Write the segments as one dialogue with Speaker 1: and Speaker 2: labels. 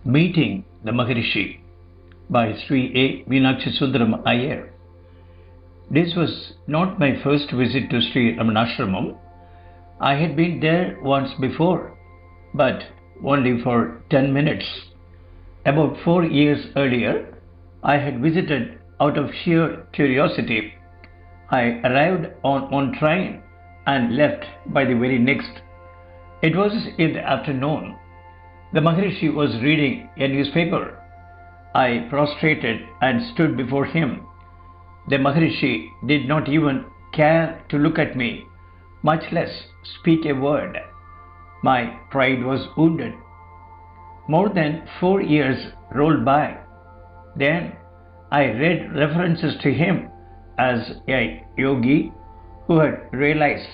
Speaker 1: Meeting the Maharishi by Sri A. Meenakshisundaram Iyer. This was not my first visit to Sri Ramanasramam. I had been there once before, but only for 10 minutes. About 4 years earlier, I had visited out of sheer curiosity. I arrived on one train and left by the very next. It was in the afternoon. The Maharishi was reading a newspaper. I prostrated and stood before him. The Maharishi did not even care to look at me, much less speak a word. My pride was wounded. More than 4 years rolled by. Then I read references to him as a yogi who had realized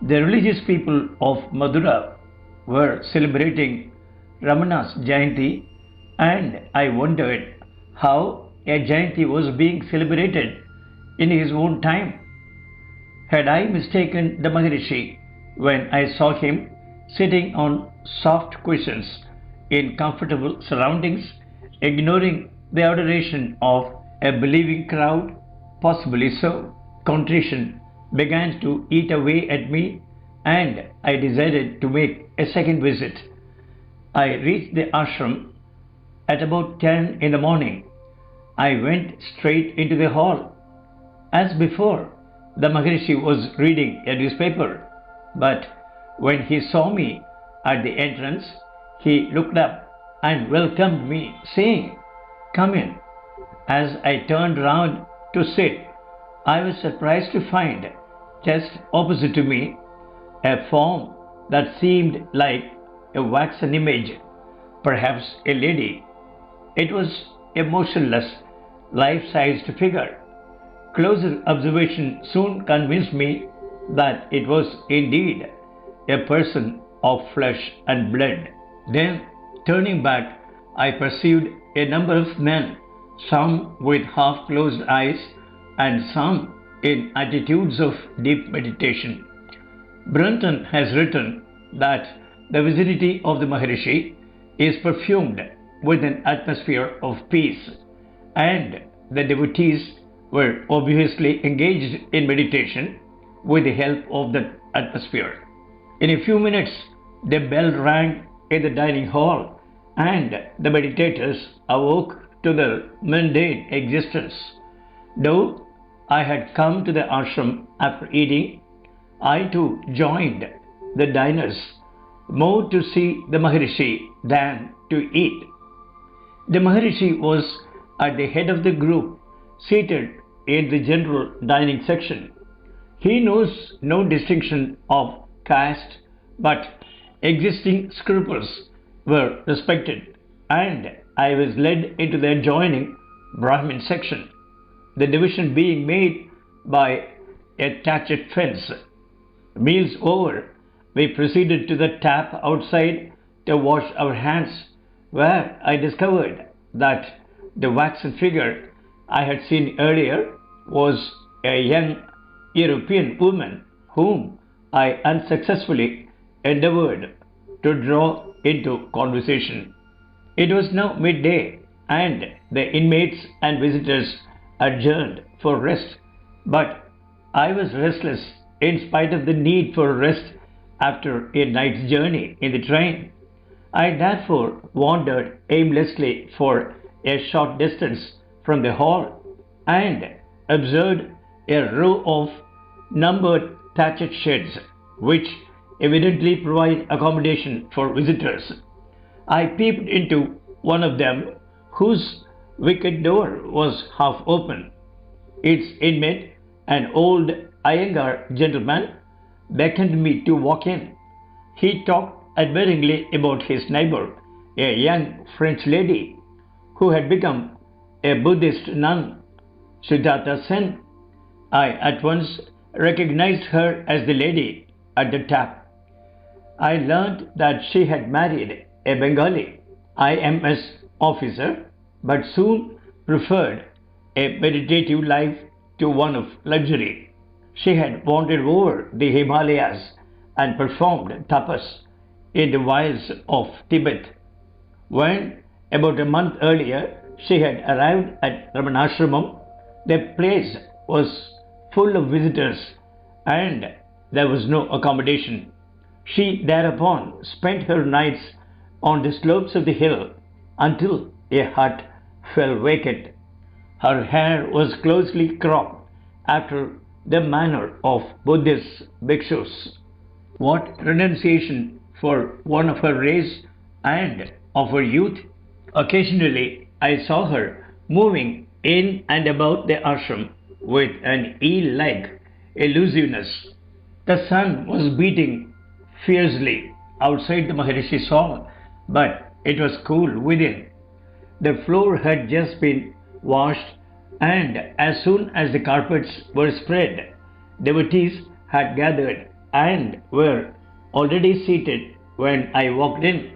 Speaker 1: the religious people of Madura were celebrating Ramana's Jayanti, and I wondered how a Jayanti was being celebrated in his own time. Had I mistaken the Maharishi when I saw him sitting on soft cushions in comfortable surroundings, ignoring the adoration of a believing crowd? Possibly so. Contrition began to eat away at me, and I decided to make a second visit. I reached the ashram at about 10 in the morning. I went straight into the hall. As before, the Maharishi was reading a newspaper, but when he saw me at the entrance, he looked up and welcomed me, saying, "Come in." As I turned round to sit, I was surprised to find, just opposite to me, a form that seemed like a waxen image, perhaps a lady. It was a motionless, life-sized figure. Closer observation soon convinced me that it was indeed a person of flesh and blood. Then, turning back, I perceived a number of men, some with half-closed eyes and some in attitudes of deep meditation. Brunton has written that the vicinity of the Maharishi is perfumed with an atmosphere of peace, and the devotees were obviously engaged in meditation with the help of that atmosphere. In a few minutes, the bell rang in the dining hall, and the meditators awoke to their mundane existence. Though I had come to the ashram after eating, I too joined the diners, more to see the Maharishi than to eat. The Maharishi was at the head of the group, seated in the general dining section. He knows no distinction of caste, but existing scruples were respected, and I was led into the adjoining Brahmin section, the division being made by a thatched fence. Meals over, we proceeded to the tap outside to wash our hands, where I discovered that the waxen figure I had seen earlier was a young European woman whom I unsuccessfully endeavored to draw into conversation. It was now midday, and the inmates and visitors adjourned for rest, but I was restless in spite of the need for rest after a night's journey in the train. I therefore wandered aimlessly for a short distance from the hall and observed a row of numbered thatched sheds, which evidently provide accommodation for visitors. I peeped into one of them, whose wicket door was half open. Its inmate, an old Iyengar gentleman, beckoned me to walk in. He talked admiringly about his neighbor, a young French lady who had become a Buddhist nun, Siddhartha Sen. I at once recognized her as the lady at the tap. I learned that she had married a Bengali IMS officer, but soon preferred a meditative life to one of luxury. She had wandered over the Himalayas and performed tapas in the wilds of Tibet. When, about a month earlier, she had arrived at Ramanasramam, the place was full of visitors and there was no accommodation. She thereupon spent her nights on the slopes of the hill until a hut fell vacant. Her hair was closely cropped after the manner of Buddhist bhikshus. What renunciation for one of her race and of her youth! Occasionally I saw her moving in and about the ashram with an eel-like elusiveness. The sun was beating fiercely outside the Maharishi's hall, but it was cool within. The floor had just been washed, and as soon as the carpets were spread, devotees had gathered and were already seated when I walked in.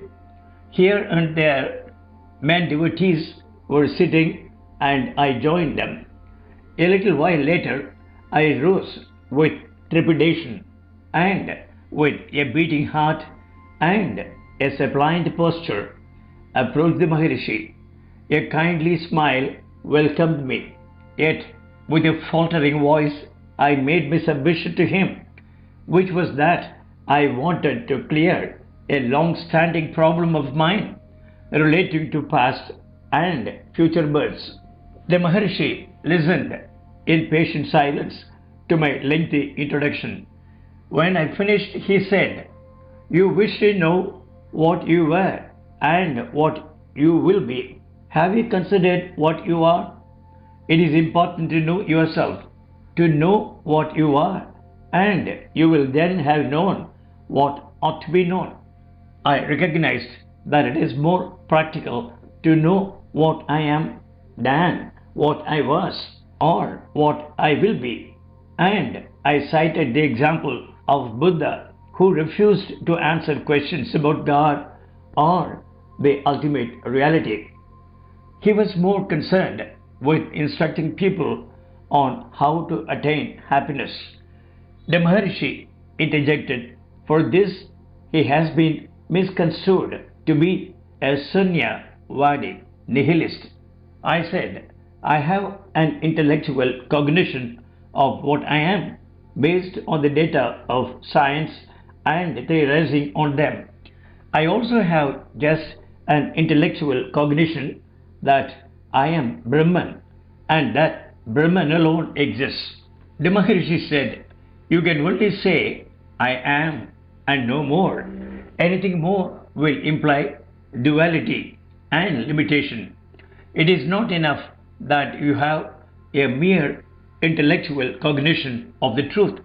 Speaker 1: Here and there, men devotees were sitting, and I joined them. A little while later, I rose with trepidation and with a beating heart and a suppliant posture, approached the Maharishi. A kindly smile welcomed me, yet with a faltering voice I made my submission to him, which was that I wanted to clear a long-standing problem of mine relating to past and future births. The Maharishi listened in patient silence to my lengthy introduction. When I finished, he said, "You wish to know what you were and what you will be. Have you considered what you are? It is important to know yourself, to know what you are, and you will then have known what ought to be known." I recognized that it is more practical to know what I am than what I was or what I will be. And I cited the example of Buddha, who refused to answer questions about God or the ultimate reality. He was more concerned with instructing people on how to attain happiness. The Maharishi interjected, "For this he has been misconstrued to be a Sunyavadi nihilist." I said, "I have an intellectual cognition of what I am, based on the data of science and theorizing on them. I also have just an intellectual cognition that I am Brahman and that Brahman alone exists." The Maharishi said, "You can only say, 'I am' and no more. Anything more will imply duality and limitation. It is not enough that you have a mere intellectual cognition of the truth.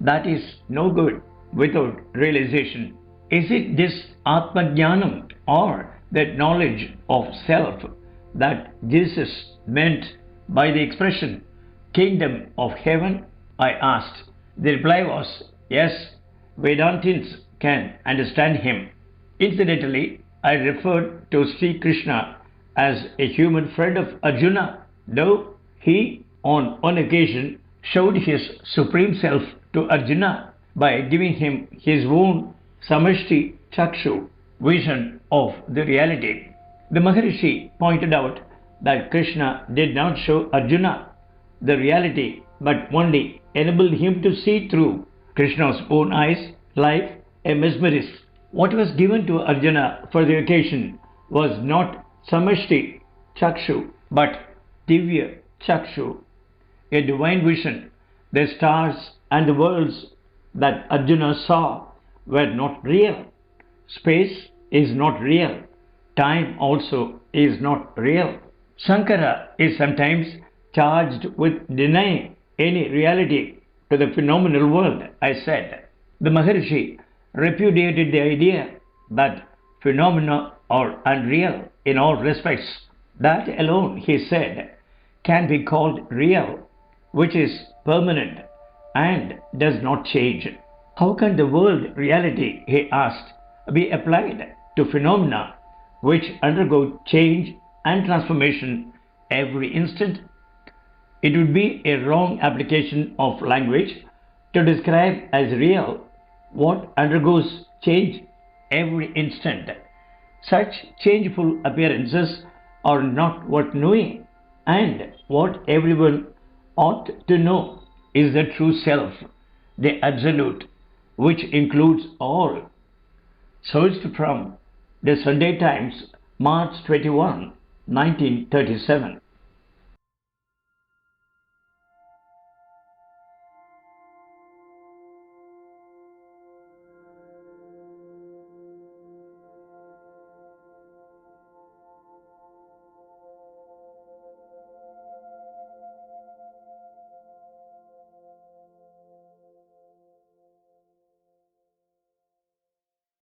Speaker 1: That is no good without realization. Is it this Atmajnanam or that knowledge of self that Jesus meant by the expression kingdom of heaven?" I asked. The reply was, "Yes, Vedantins can understand him." Incidentally, I referred to Sri Krishna as a human friend of Arjuna, though he on one occasion showed his supreme self to Arjuna by giving him his own samashti chakshu vision of the reality. The Maharishi pointed out that Krishna did not show Arjuna the reality but only enabled him to see through Krishna's own eyes like a mesmerist. What was given to Arjuna for the occasion was not samashti chakshu but divya chakshu, a divine vision. The stars and the worlds that Arjuna saw were not real. Space is not real. Time also is not real. Sankara is sometimes charged with denying any reality to the phenomenal world, I said. The Maharishi repudiated the idea that phenomena are unreal in all respects. That alone, he said, can be called real, which is permanent and does not change. How can the world reality, he asked, be applied to phenomena which undergo change and transformation every instant? It would be a wrong application of language to describe as real what undergoes change every instant. Such changeful appearances are not worth knowing, and what everyone ought to know is the true self, the Absolute, which includes all. Sourced from the Sunday Times, March 21, 1937.